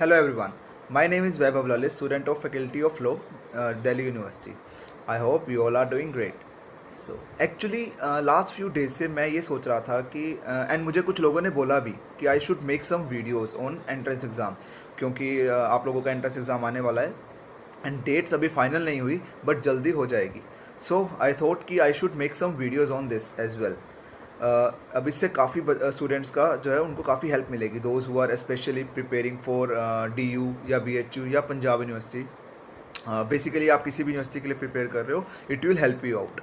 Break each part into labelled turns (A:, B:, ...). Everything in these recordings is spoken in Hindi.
A: Hello everyone, my name is Vaibhav Lalit, student of Faculty of Law, Delhi University. I hope you all are doing great. So actually last few days से मैं ये सोच रहा था कि एंड मुझे कुछ लोगों ने बोला भी कि I should make some videos on entrance exam, क्योंकि आप लोगों का एंट्रेंस एग्ज़ाम आने वाला है एंड डेट्स अभी फाइनल नहीं हुई बट जल्दी हो जाएगी. सो आई थॉट कि I should make some videos on this as well. अब इससे काफ़ी स्टूडेंट्स का जो है उनको काफ़ी हेल्प मिलेगी, those who are specially preparing for DU या BHU या पंजाब यूनिवर्सिटी. बेसिकली आप किसी भी यूनिवर्सिटी के लिए प्रिपेयर कर रहे हो, it will help you out.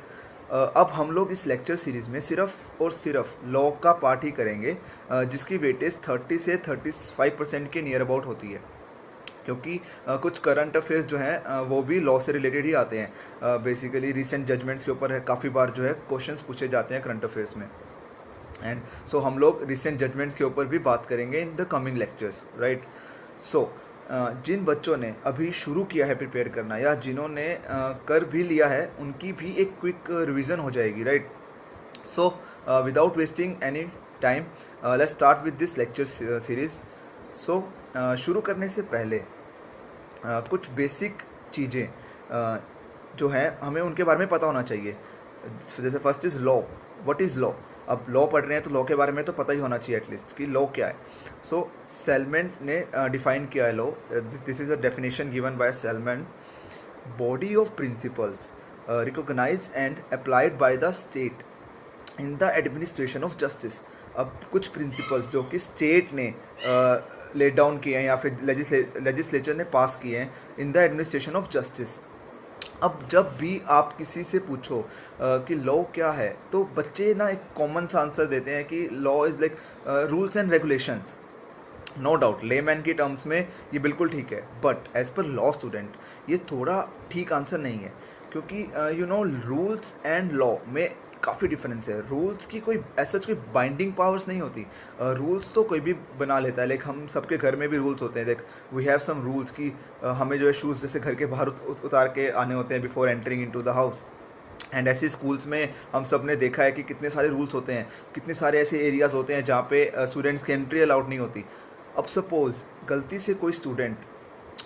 A: अब हम लोग इस लेक्चर सीरीज़ में सिर्फ और सिर्फ लॉ का पार्ट ही करेंगे, जिसकी वेटेज 30 से 35% के नियर अबाउट होती है, क्योंकि कुछ करंट अफेयर्स जो हैं वो भी लॉ से रिलेटेड ही आते हैं. बेसिकली रिसेंट जजमेंट्स के ऊपर है, काफ़ी बार जो है क्वेश्चंस पूछे जाते हैं करंट अफेयर्स में. एंड सो हम लोग रिसेंट जजमेंट्स के ऊपर भी बात करेंगे in the coming lectures, right. So जिन बच्चों ने अभी शुरू किया है प्रिपेयर करना या जिन्होंने कर भी लिया है, उनकी भी एक क्विक रिवीजन हो जाएगी, right. So without wasting any time let's start with this lecture series. सो शुरू करने से पहले कुछ बेसिक चीज़ें जो हैं हमें उनके बारे में पता होना चाहिए. जैसे first is law. What is law? अब लॉ पढ़ रहे हैं तो लॉ के बारे में तो पता ही होना चाहिए एटलीस्ट कि लॉ क्या है. सो सेलमैन ने डिफाइन किया है law. This is a definition given by Salmond. Body of principles recognised and applied by the state in the administration of justice. अब कुछ प्रिंसिपल्स जो कि स्टेट ने लेट डाउन किए हैं या फिर लेजिस्लेचर ने पास किए हैं इन द एडमिनिस्ट्रेशन ऑफ जस्टिस. अब जब भी आप किसी से पूछो कि लॉ क्या है, तो बच्चे ना एक कॉमन सा आंसर देते हैं कि law is like rules and regulations. No doubt layman की टर्म्स में ये बिल्कुल ठीक है, बट एज पर लॉ स्टूडेंट ये थोड़ा ठीक आंसर नहीं है, क्योंकि you know rules and law में काफ़ी डिफरेंस है. रूल्स की कोई ऐसा कोई बाइंडिंग पावर्स नहीं होती. रूल्स तो कोई भी बना लेता है. लाइक हम सबके घर में भी रूल्स होते हैं. Like we have some rules कि हमें जो है शूज़ जैसे घर के बाहर उतार के आने होते हैं before entering into the house. And ऐसे स्कूल्स में हम सब ने देखा है कि कितने सारे रूल्स होते हैं, कितने सारे ऐसे एरियाज़ होते हैं जहाँ पे स्टूडेंट्स की एंट्री अलाउड नहीं होती. अब सपोज़ गलती से कोई स्टूडेंट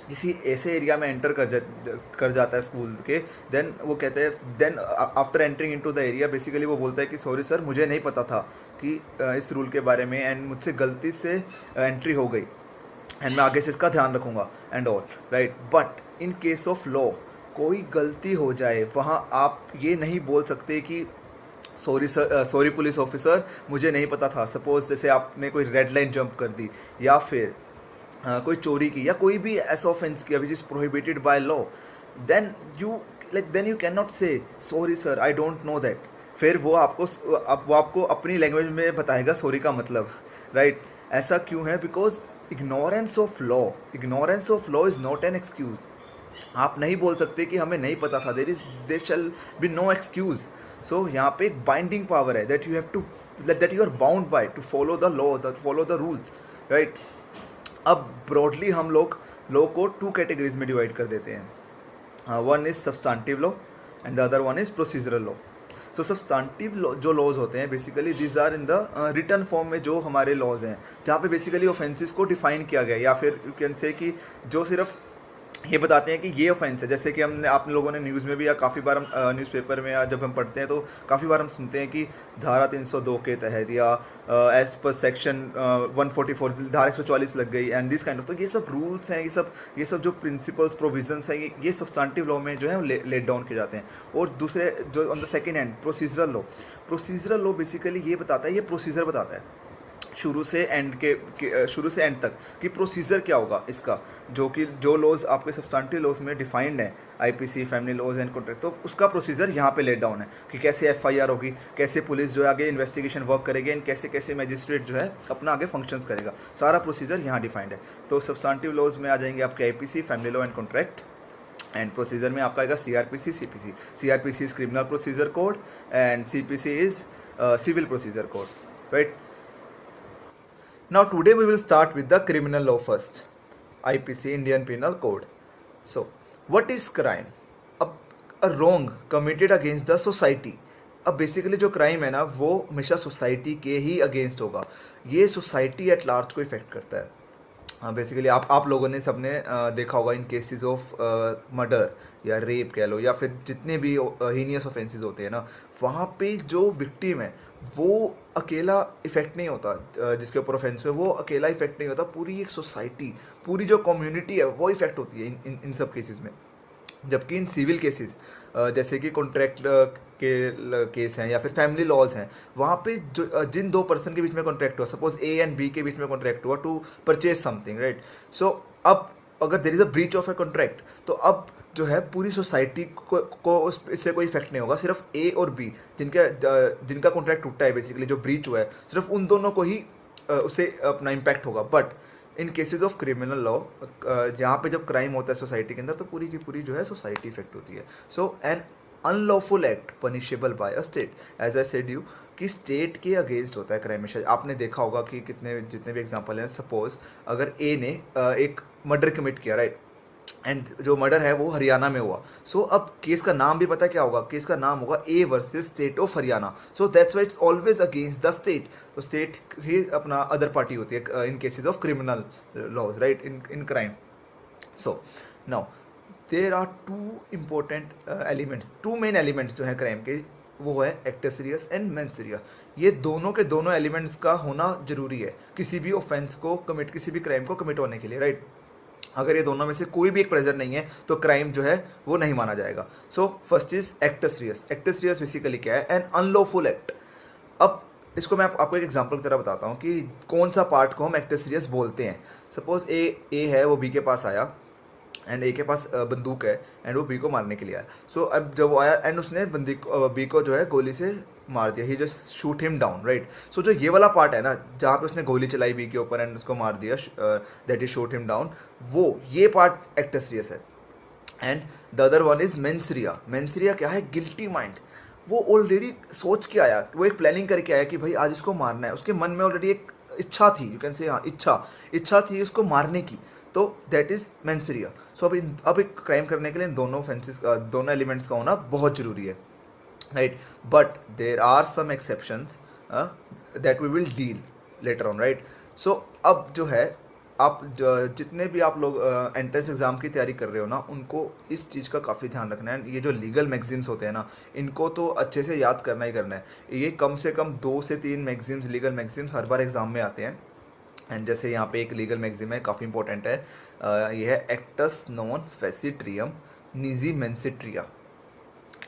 A: किसी ऐसे एरिया में एंटर कर जाता है स्कूल के, देन वो कहते हैं, then after entering into the area basically वो बोलता है कि सॉरी सर, मुझे नहीं पता था कि इस रूल के बारे में एंड मुझसे गलती से एंट्री हो गई एंड मैं आगे से इसका ध्यान रखूँगा and all, right. But in case of law कोई गलती हो जाए, वहाँ आप ये नहीं बोल सकते कि sorry sir, sorry police officer, मुझे नहीं पता था. सपोज जैसे आपने कोई रेड लाइन जंप कर दी या फिर कोई चोरी की या कोई भी ऐसा ऑफेंस किया which is prohibited by law, then you can not say sorry sir, I don't know that. फिर वो आपको अपनी लैंग्वेज में बताएगा सॉरी का मतलब, राइट. ऐसा क्यों है? Because ignorance of law is not an excuse. आप नहीं बोल सकते कि हमें नहीं पता था. There shall be no excuse. So यहाँ पे एक बाइंडिंग पावर है that you are bound by to follow the law, follow the rules, right. अब ब्रॉडली हम लोग लॉ को 2 कैटेगरीज में डिवाइड कर देते हैं. One is substantive law and the other one is procedural law. So substantive law जो लॉज होते हैं basically these are in the written form में जो हमारे लॉज हैं, जहाँ पे बेसिकली ऑफेंसेस को डिफाइन किया गया है, या फिर यू कैन से कि जो सिर्फ ये बताते हैं कि ये ऑफेंस है. जैसे कि आप लोगों ने न्यूज़ में भी या काफ़ी बार हम न्यूज़पेपर में या जब हम पढ़ते हैं तो काफ़ी बार हम सुनते हैं कि धारा 302 के तहत या एज पर सेक्शन 144 धारा 144 लग गई एंड दिस काइंड ऑफ. तो ये सब रूल्स हैं, ये सब जो प्रिंसिपल्स प्रोविजंस हैं, ये सब्सटेंटिव लॉ में जो है लेट डाउन किए जाते हैं. और दूसरे जो on the second hand procedural law basically ये बताता है, ये प्रोसीजर बताता है शुरू से एंड तक कि प्रोसीजर क्या होगा इसका, जो लॉज आपके सब्सटेंटिव लॉज में डिफाइंड है, IPC, family laws and contract, तो उसका प्रोसीजर यहाँ पे लेट डाउन है कि कैसे FIR होगी, कैसे पुलिस जो है आगे इन्वेस्टिगेशन वर्क करेगी एंड कैसे मैजिस्ट्रेट जो है अपना आगे फंक्शंस करेगा. सारा प्रोसीजर यहाँ डिफाइंड है. तो सब्सटेंटिव लॉज में आ जाएंगे आपके IPC, family law and contract, and procedure में आपका आएगा CRPC, CPC. CRPC is criminal procedure code and CPC is civil procedure code, right. Now today we will start with the criminal law first. IPC, Indian Penal Code. So, what is crime? अब a wrong committed against the society. अब बेसिकली जो क्राइम है ना वो हमेशा सोसाइटी के ही अगेंस्ट होगा. ये सोसाइटी एट लार्ज को इफेक्ट करता है. बेसिकली आप लोगों ने सबने देखा होगा इन केसेस ऑफ मर्डर या रेप कह लो या फिर जितने भी हीनियस ऑफेंसेस होते हैं ना, वहाँ पे जो विक्टिम है वो अकेला इफेक्ट नहीं होता, जिसके ऊपर ऑफेंस है वो अकेला इफेक्ट नहीं होता, पूरी एक सोसाइटी, पूरी जो कम्युनिटी है वो इफेक्ट होती है इन सब केसेस में। जबकि इन सिविल केसेस जैसे कि कॉन्ट्रैक्ट के केस हैं या फिर फैमिली लॉज हैं, वहाँ पे जो जिन दो पर्सन के बीच में कॉन्ट्रैक्ट हुआ, सपोज ए एंड बी के बीच में कॉन्ट्रैक्ट हुआ to purchase something, right. So अब अगर there is a breach of a contract, तो अब जो है पूरी सोसाइटी को इससे कोई इफेक्ट नहीं होगा, सिर्फ ए और बी जिनका कॉन्ट्रैक्ट टूटा है, बेसिकली जो ब्रीच हुआ है, सिर्फ उन दोनों को ही उससे अपना इम्पैक्ट होगा। But in cases of criminal law, जहाँ पे जब क्राइम होता है सोसाइटी के अंदर, तो पूरी की पूरी जो है सोसाइटी इफेक्ट होती है। So an unlawful act punishable by a state, as I said you, कि स्टेट के अगेंस्ट होता है क्राइम। आपने देखा होगा कि कितने जितने भी एग्जांपल हैं, सपोज अगर ए ने एक मर्डर कमिट किया, राइट, एंड जो मर्डर है वो हरियाणा में हुआ। सो अब केस का नाम भी पता क्या होगा, केस का नाम होगा A versus state of Haryana. So that's why it's always against the state. तो स्टेट ही अपना अदर पार्टी होती है in cases of criminal laws, right, in crime. So now there are two important elements, two main elements जो है क्राइम के, वो है एक्टर सीरियस एंड मेन सीरियस। ये दोनों के दोनों एलिमेंट्स का होना जरूरी है किसी भी ऑफेंस को कमिट, किसी भी क्राइम को कमिट होने के लिए, राइट। अगर ये दोनों में से कोई भी एक प्रेजेंट नहीं है तो क्राइम जो है वो नहीं माना जाएगा। So first is actor serious. Actor serious basically क्या है, एन अनलॉफुल एक्ट। अब इसको मैं आपको एक एग्जांपल की तरह बताता हूँ कि कौन सा पार्ट को हम एक्टर सीरियस बोलते हैं। सपोज ए है, वो बी के पास आया, एंड ए के पास बंदूक है, एंड वो बी को मारने के लिए आया। सो अब जब वो आया एंड उसने बी को जो है गोली से मार दिया, he just shoot him down, right. So जो ये वाला पार्ट है ना, जहाँ पे उसने गोली चलाई बी के ऊपर एंड उसको मार दिया, that is shoot him down, वो ये पार्ट एक्टर सीरियस है। And the other one is mens rea. Mens rea क्या है, गिल्टी माइंड। वो ऑलरेडी सोच के आया, वो एक प्लानिंग करके आया कि भाई आज इसको मारना है, उसके मन में ऑलरेडी एक इच्छा थी, यू कैन से, हाँ, इच्छा थी उसको मारने की। तो दैट इज मेंसरिया। सो अब एक क्राइम करने के लिए इन दोनों ऑफेंसेस, दोनों एलिमेंट्स का होना बहुत जरूरी है, right. But there are some exceptions that we will deal later on, right. So अब जो है, आप जितने भी आप लोग एंट्रेंस एग्जाम की तैयारी कर रहे हो ना, उनको इस चीज़ का काफ़ी ध्यान रखना है। ये जो लीगल मैगजीम्स होते हैं ना, इनको तो अच्छे से याद करना ही करना है। ये कम से कम 2 से 3 मैगजीम्स, लीगल मैगजीम्स हर बार एग्जाम में आते हैं। एंड जैसे यहाँ पे एक लीगल मैगजीम है, काफ़ी इंपॉर्टेंट है, ये है acts non facit reum nisi mens sit rea.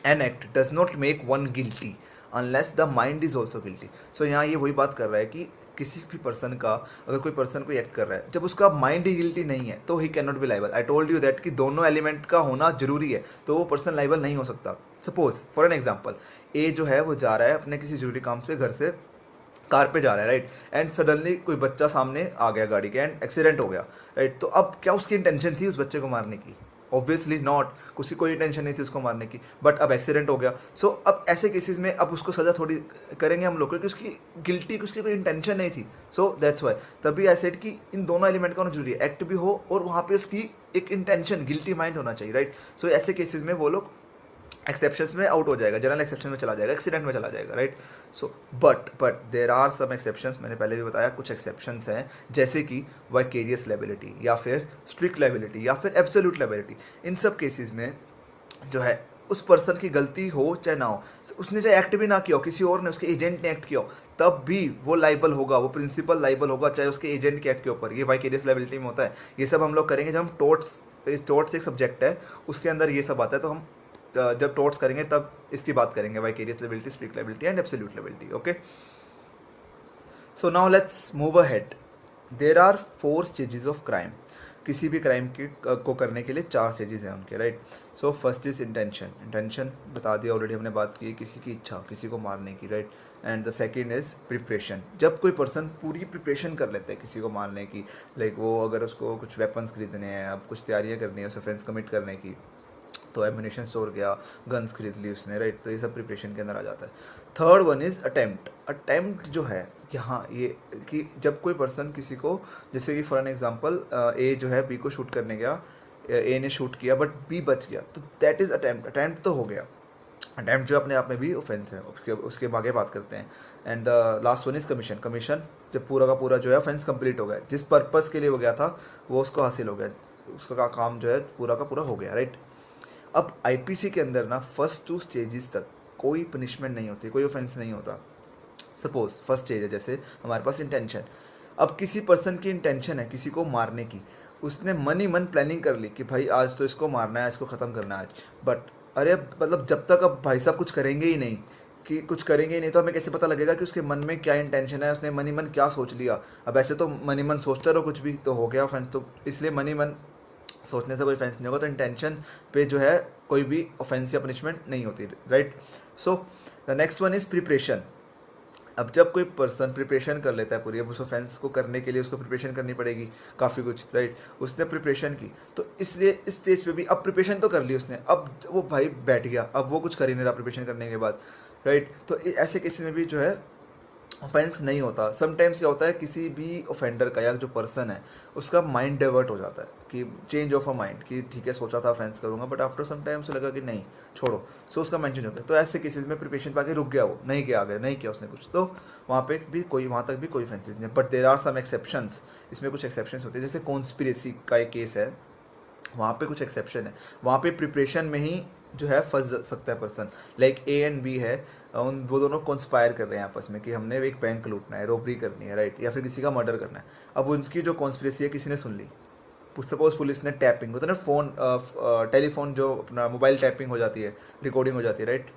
A: An act does not make one guilty unless the mind is also guilty. So यहाँ ये वही बात कर रहा है कि किसी भी पर्सन का, अगर कोई पर्सन कोई एक्ट कर रहा है, जब उसका माइंड ही गिल्टी नहीं है तो he can not be liable. I told you that कि दोनों एलिमेंट का होना जरूरी है, तो वो पर्सन लाइबल नहीं हो सकता। सपोज फॉर एन एग्जाम्पल, ए जो है वो जा रहा है अपने किसी जरूरी काम से घर से कार पे जा रहा है, राइट, एंड सडनली कोई बच्चा सामने आ गया गाड़ी के एंड एक्सीडेंट हो गया, राइट। तो अब क्या उसकी इंटेंशन थी उस बच्चे को मारने की? ऑब्वियसली नॉट, किसी कोई टेंशन नहीं थी उसको मारने की, बट अब एक्सीडेंट हो गया। सो अब ऐसे केसेस में अब उसको सजा थोड़ी करेंगे हम लोग, क्योंकि उसकी गिल्टी, उसकी कोई इंटेंशन नहीं थी। सो दैट्स वाई तभी आई सेड कि इन दोनों एलिमेंट का होना जरूरी है, एक्ट भी हो और वहाँ पे उसकी एक इंटेंशन, गिल्टी माइंड होना चाहिए, राइट। सो ऐसे केसेस में वो लोग एक्सेप्शंस में आउट हो जाएगा, जनरल एक्सेप्शन में चला जाएगा, एक्सीडेंट में चला जाएगा, right. So but there are some exceptions, मैंने पहले भी बताया कुछ एक्सेप्शंस हैं, जैसे कि वाइकेरियस लायबिलिटी या फिर स्ट्रिक्ट लायबिलिटी या फिर एब्सोल्यूट लायबिलिटी। इन सब केसेस में जो है उस पर्सन की गलती हो चाहे ना हो, उसने चाहे एक्ट भी ना किया हो, किसी और ने, उसके एजेंट ने एक्ट किया हो, तब भी वो लाइबल होगा, वो प्रिंसिपल लाइबल होगा, चाहे उसके एजेंट के एक्ट के ऊपर। ये वाइकेरियस लायबिलिटी में होता है। ये सब हम लोग करेंगे जब हम टोर्ट्स एक सब्जेक्ट है, उसके अंदर ये सब आता है। तो हम जब टोर्ट्स करेंगे तब इसकी बात करेंगे, vicarious liability, strict liability and absolute liability, okay. So now let's move ahead. There are 4 stages of crime. किसी भी क्राइम को करने के लिए 4 स्टेजेस हैं उनके, right. So first is intention. Intention बता दिया ऑलरेडी, हमने बात की, किसी की इच्छा, किसी को मारने की, right. And the second is preparation. जब कोई पर्सन पूरी प्रिपरेशन कर लेता है किसी को मारने की, लाइक वो अगर उसको कुछ वेपन्स खरीदने हैं, अब कुछ तैयारियां करनी है उस ऑफेंस कमिट करने की, तो एमिनेशन स्टोर गया, गन्स खरीद ली उसने, राइट। तो ये सब प्रिपरेशन के अंदर आ जाता है। Third one is attempt. Attempt जो है यहाँ ये कि जब कोई पर्सन किसी को, जैसे कि फॉर एन एग्जांपल ए जो है बी को शूट करने गया, ए ने शूट किया बट बी बच गया, तो दैट इज अटेम्प्ट। अटेम्प्ट तो हो गया। अटेम्प्ट जो अपने आप में भी ऑफेंस है, उसके आगे बात करते हैं। And the last one is commission. Commission जब पूरा का पूरा जो है ऑफेंस कंप्लीट हो गया, जिस पर्पस के लिए वो गया था वो उसको हासिल हो गया, उसका काम जो है पूरा का पूरा हो गया, राइट। अब आईपीसी के अंदर ना फर्स्ट 2 स्टेजेस तक कोई पनिशमेंट नहीं होती, कोई ऑफेंस नहीं होता। सपोज फर्स्ट स्टेज है जैसे हमारे पास इंटेंशन। अब किसी पर्सन की इंटेंशन है किसी को मारने की, उसने मन ही मन प्लानिंग कर ली कि भाई आज तो इसको मारना है, इसको ख़त्म करना है आज। बट अरे मतलब जब तक अब भाई साहब कुछ करेंगे ही नहीं, कि कुछ करेंगे ही नहीं, तो हमें कैसे पता लगेगा कि उसके मन में क्या इंटेंशन है, उसने मन ही मन क्या सोच लिया। अब ऐसे तो मन ही मन सोचते रहो कुछ भी तो हो गया ऑफेंस, तो इसलिए मन ही मन सोचने से कोई ऑफेंस नहीं होगा। तो इंटेंशन पे जो है कोई भी ऑफेंस या पनिशमेंट नहीं होती, right. So the next one is preparation. अब जब कोई पर्सन प्रिपरेशन कर लेता है पूरी, अब उस ऑफेंस को करने के लिए उसको प्रिपरेशन करनी पड़ेगी काफ़ी कुछ, राइट। उसने प्रिपरेशन की तो इसलिए इस स्टेज पे भी अब प्रिपरेशन तो कर ली उसने, अब वो भाई बैठ गया, अब वो कुछ कर ही नहीं रहा प्रिपरेशन करने के बाद, राइट। तो ऐसे केस में भी जो है ऑफेंस नहीं होता। समटाइम्स क्या होता है किसी भी ऑफेंडर का या जो पर्सन है उसका माइंड डाइवर्ट हो जाता है, कि चेंज ऑफ अ माइंड, कि ठीक है सोचा था ऑफेंस करूंगा बट आफ्टर सम टाइम उसे लगा कि नहीं छोड़ो, सो उसका माइंड चेंज होता है। तो ऐसे केसेस में प्रिपरेशन पाके रुक गया, वो नहीं किया आगे, नहीं किया उसने कुछ, तो वहाँ पे भी कोई, वहाँ तक भी कोई ऑफेंसेस नहीं है। But there are some exceptions, इसमें कुछ एक्सेप्शंस होते हैं। जैसे कॉन्स्पिरेसी का एक केस है, वहाँ पे कुछ एक्सेप्शन है, वहाँ पे प्रिपरेशन में ही जो है फंस सकता है person. Like A and B है, उन वो दोनों कॉन्स्पायर कर रहे हैं आपस में कि हमने एक बैंक लूटना है, रॉबरी करनी है, राइट, या फिर किसी का मर्डर करना है। अब उनकी जो कॉन्स्पिरेसी है किसी ने सुन ली, सपोज पुलिस ने टैपिंग होता है ना, फ़ोन टेलीफोन जो अपना मोबाइल टैपिंग हो जाती है, रिकॉर्डिंग हो जाती है, राइट।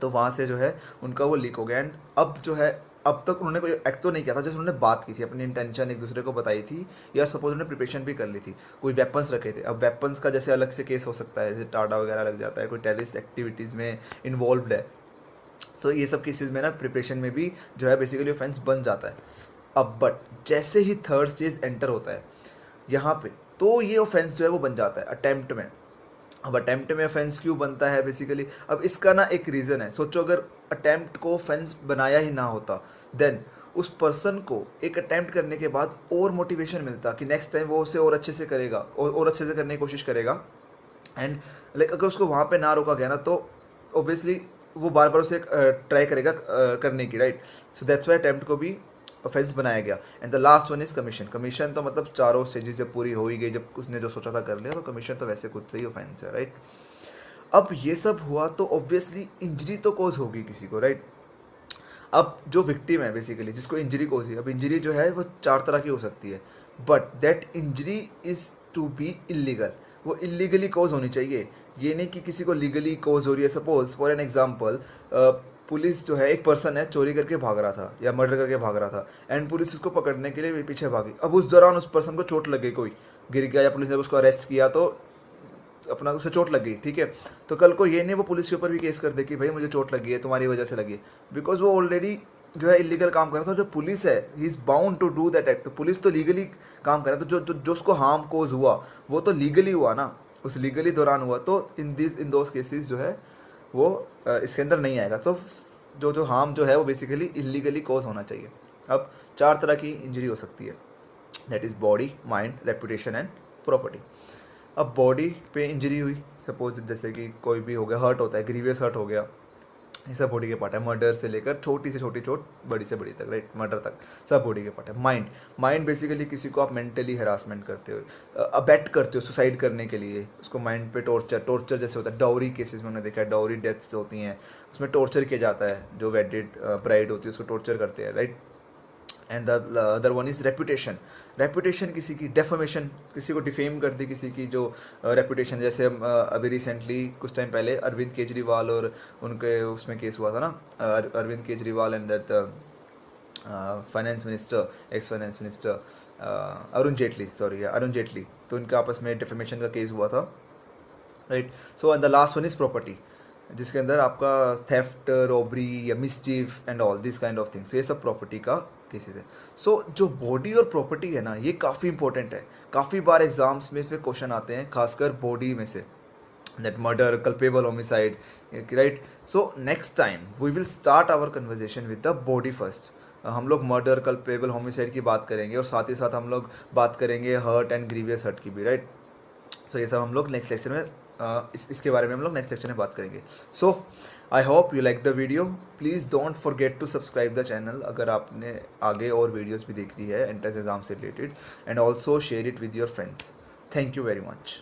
A: तो वहाँ से जो है उनका वो लीक हो गया। एंड अब जो है अब तक उन्होंने कोई एक्ट तो नहीं किया था, जैसे उन्होंने बात की थी, अपनी इंटेंशन एक दूसरे को बताई थी, या सपोज उन्होंने प्रिपरेशन भी कर ली थी, कोई वेपन्स रखे थे। अब वेपन्स का जैसे अलग से केस हो सकता है, जैसे टाडा वगैरह लग जाता है, कोई टेररिस्ट एक्टिविटीज़ में इन्वॉल्व है, तो ये सब केसेस में ना प्रिपरेशन में भी जो है बेसिकली ऑफेंस बन जाता है। अब बट जैसे ही थर्ड स्टेज एंटर होता है यहाँ पे, तो ये ऑफेंस जो है वो बन जाता है अटेम्प्ट में। अब अटेम्प्ट में ऑफेंस क्यों बनता है बेसिकली, अब इसका ना एक रीज़न है। सोचो अगर अटेम्प्ट को ऑफेंस बनाया ही ना होता, देन उस पर्सन को एक अटेम्प्ट करने के बाद और मोटिवेशन मिलता कि नेक्स्ट टाइम वो उसे और अच्छे से करेगा, और अच्छे से करने की कोशिश करेगा। एंड लाइक अगर उसको वहाँ पे ना रोका गया ना, तो ऑब्वियसली वो बार बार उसे ट्राई करेगा करने की, right. So that's Y attempt को भी ऑफेंस बनाया गया। And the last one is commission. Commission तो मतलब चारों स्टेजेस जब पूरी हो ही गई, जब उसने जो सोचा था कर लिया, तो कमीशन तो वैसे खुद से ही ऑफेंस है, राइट। अब ये सब हुआ तो ऑब्वियसली इंजरी तो कॉज होगी किसी को, राइट। अब जो विक्टिम है बेसिकली जिसको इंजरी कॉज हुई, अब इंजरी जो है वो 4 तरह की हो सकती है, but that injury is to be illegal. वो इलीगली कॉज होनी चाहिए, ये नहीं कि किसी को लीगली कॉज हो रही है। Suppose for an example, police जो है, एक पर्सन है चोरी करके भाग रहा था या मर्डर करके भाग रहा था, एंड पुलिस उसको पकड़ने के लिए पीछे भागी। अब उस दौरान उस पर्सन को चोट लग गई, कोई गिर गया या पुलिस ने उसको अरेस्ट किया, तो अपना उसे चोट लग गई, ठीक है। तो कल को ये नहीं वो पुलिस के ऊपर भी केस कर दे कि भाई मुझे चोट लगी है, तुम्हारी वजह से लगी है, बिकॉज वो ऑलरेडी जो है इलीगल काम कर रहा था। जो पुलिस है ही is bound to do that act, तो पुलिस तो लीगली काम कर रहा है, तो जो उसको हार्म कोज हुआ वो तो लीगली हुआ ना, उस लीगली दौरान हुआ। तो इन दोज केसेस जो है वो इसके अंदर नहीं आएगा। तो जो हार्म जो है वो बेसिकली इलीगली कॉज होना चाहिए। अब 4 तरह की इंजरी हो सकती है, that is body, mind, reputation and property. अब बॉडी पे इंजरी हुई, सपोज जैसे कि कोई भी हो गया, हर्ट होता है, ग्रीवियस हर्ट हो गया, ये सब बॉडी के पार्ट है। मर्डर से लेकर छोटी से छोटी चोट, बड़ी से बड़ी तक, राइट, मर्डर तक, सब बॉडी के पार्ट है। माइंड, माइंड बेसिकली किसी को आप मेंटली हरासमेंट करते हो, अबेट करते हो सुसाइड करने के लिए, उसको माइंड पे टॉर्चर जैसे होता है। डाउरी केसेस में हमने देखा है, डाउरी डेथ्स होती हैं, उसमें टॉर्चर किया जाता है, जो वेडेड ब्राइड होती है उसको टॉर्चर करते हैं, right. And the other one is reputation. Reputation किसी की डेफमेशन, किसी को डिफेम कर दी किसी की जो रेपुटेशन, जैसे अभी रिसेंटली कुछ टाइम पहले अरविंद केजरीवाल और उनके उसमें केस हुआ था ना, Arvind Kejriwal and that finance minister, ex finance minister Arun Jaitley, sorry Arun Jaitley, तो इनका आपस में डिफेमेशन का केस हुआ था, right. So and the last one is property, जिसके अंदर आपका थेफ्ट, रॉबरी या mischief and all this kind of things, ये सब प्रॉपर्टी का केसेस है। सो जो बॉडी और प्रॉपर्टी है ना, ये काफ़ी इंपॉर्टेंट है। काफ़ी बार एग्जाम्स में इसमें क्वेश्चन आते हैं, खासकर बॉडी में से, that murder, culpable homicide, right. So next time we will start our conversation with the body first. हम लोग मर्डर, कल्पेबल होमिसाइड की बात करेंगे, और साथ ही साथ हम लोग बात करेंगे हर्ट एंड ग्रीवियस हर्ट की भी, राइट। सो ये सब हम लोग नेक्स्ट लेक्चर में इसके बारे में हम लोग नेक्स्ट लेक्चर में बात करेंगे। So I hope you like the video. Please don't forget to subscribe the channel अगर आपने आगे और वीडियोज़ भी देखनी है एंट्रेंस एग्ज़ाम से related, and also share it with your friends. Thank you very much.